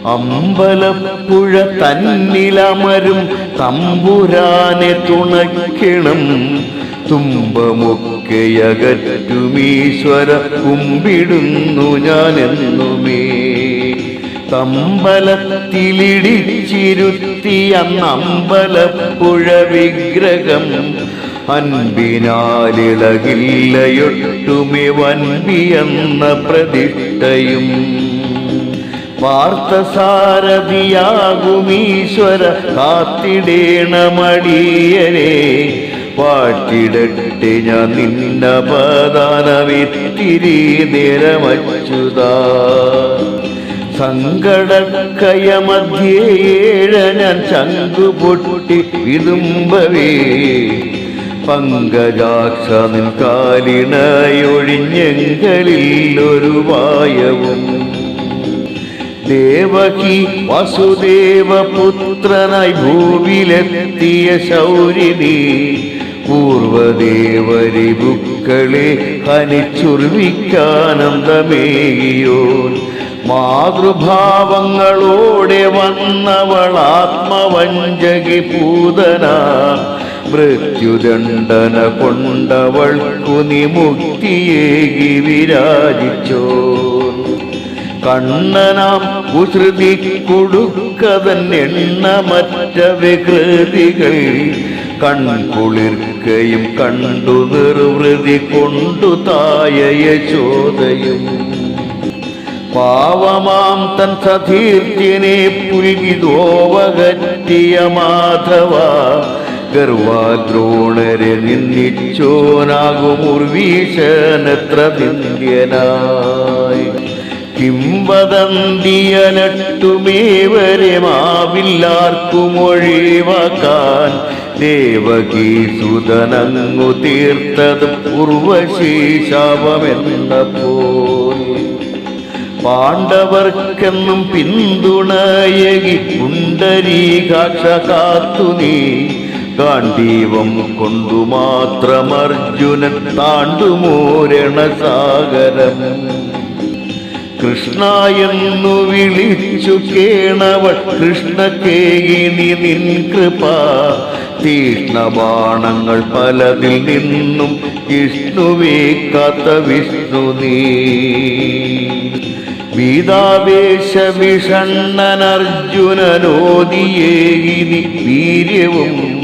അമ്പലപ്പുഴ തന്നിലമരും തമ്പുരാനെ തുണയ്ക്കണം. തുമ്പമൊക്കെയകറ്റുമീശ്വര കുമ്പിടുന്നു ഞാനെന്നുമേ. തമ്പലത്തിലിടിച്ചിരുത്തിയ അമ്പലപ്പുഴ വിഗ്രഹം അൻപിനാലിളകില്ലയൊട്ടുമേ വൻപിയെന്ന പ്രതിഷ്ഠയും. പാർത്ഥസാരഥിയാകുമീശ്വര കാത്തിടേണമടിയരെ. പാട്ടിടട്ടെ ഞാൻ നിന്നപദാനമിത്തിരി നേരമച്ചുതാ. സങ്കടക്കയമധ്യേഴ ഞാൻ ചങ്കുപൊട്ടി വിതുമ്പവേ. പങ്കജാക്ഷ നിൻ കാലിണയൊഴിഞ്ഞെങ്കലിൽ ഒരു വായവും. ദേവകി വസുദേവപുത്രനായി ഭൂവിലെത്തിയ ശൗരിണി. പൂർവദേവരിപുക്കളെ ഹനിച്ചുർവിക്കാനന്ദമേകിയോൻ. മാതൃഭാവങ്ങളോടെ വന്നവൾ ആത്മവഞ്ചകി പൂതന. മൃത്യുദണ്ഡന കൊണ്ടവൾക്കു നിമുക്തിയേകി വിരാജിച്ചോ. കണ്ണനാം കുസൃതി കൊടുക്കതൻ എണ്ണമറ്റ വികൃതികൾ. കൺകുളിർക്കയും കണ്ടു നിർവൃതി കൊണ്ടു തായ യശോദയും. പാവമാം തൻ സതീർത്തിനെ പുൽകിതോവകറ്റിയ മാധവ. ഗർവാദ്രോണരെ നിന്ദിച്ചോനാകുമുർവീശനത്ര നിന്ദ്യനായി. കിംവദന്തിയലട്ടുമേവരെ മാവില്ലാർക്കും ഒഴിവാക്കാൻ. ദേവകീസുതനങ്ങു തീർത്തത് ഉർവശീശാപമെന്നപ്പോൾ. പാണ്ഡവർക്കെന്നും പിന്തുണയകി പുണ്ടരീകാക്ഷ കാത്തു നീ. ഗാന്ധീവം കൊണ്ടു മാത്രമർജുനൻ താണ്ടുമോരണസാഗരം. കൃഷ്ണ എന്നു വിളിച്ചു കേണവൾ കൃഷ്ണകേകിനി നിൻ കൃപ. തീക്ഷ്ണബാണങ്ങൾ പലതിൽ നിന്നും വിഷ്ണുവേ കാത്ത വിഷ്ണു നീ. വീതാവേശ വിഷണ്ണനർജുനനോദിയേകിനി വീര്യവും.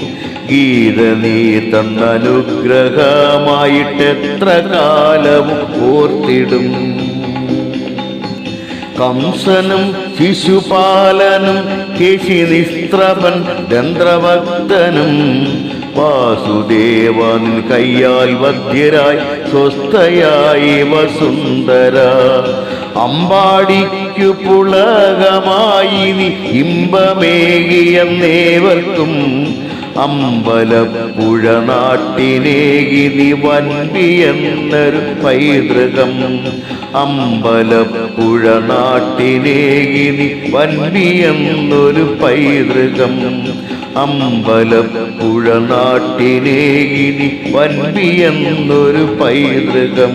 ഗീത നീ തന്നനുഗ്രഹമായിട്ടെത്ര കാലവും ഓർത്തിടും. കംസനും ശിശുപാലനും കേശിനിസ്ത്രപൻ ദന്ത്രഭക്തനും. വാസുദേവൻ കയ്യാൽ വധ്യരായി സ്വസ്ഥയായി വസുന്ധര. അമ്പാടിക്കു പുളകമായി നീ ഇമ്പമേകിയെന്നേവർക്കും. അമ്പലപ്പുഴ നാട്ടിനേകി നീ വൻപിയെന്നൊരു പൈതൃകം. അമ്പലപ്പുഴ നാട്ടിനേകി നീ വൻപിയെന്നൊരു പൈതൃകം. അമ്പലപ്പുഴ നാട്ടിനേകി നീ വൻപിയെന്നൊരു പൈതൃകം.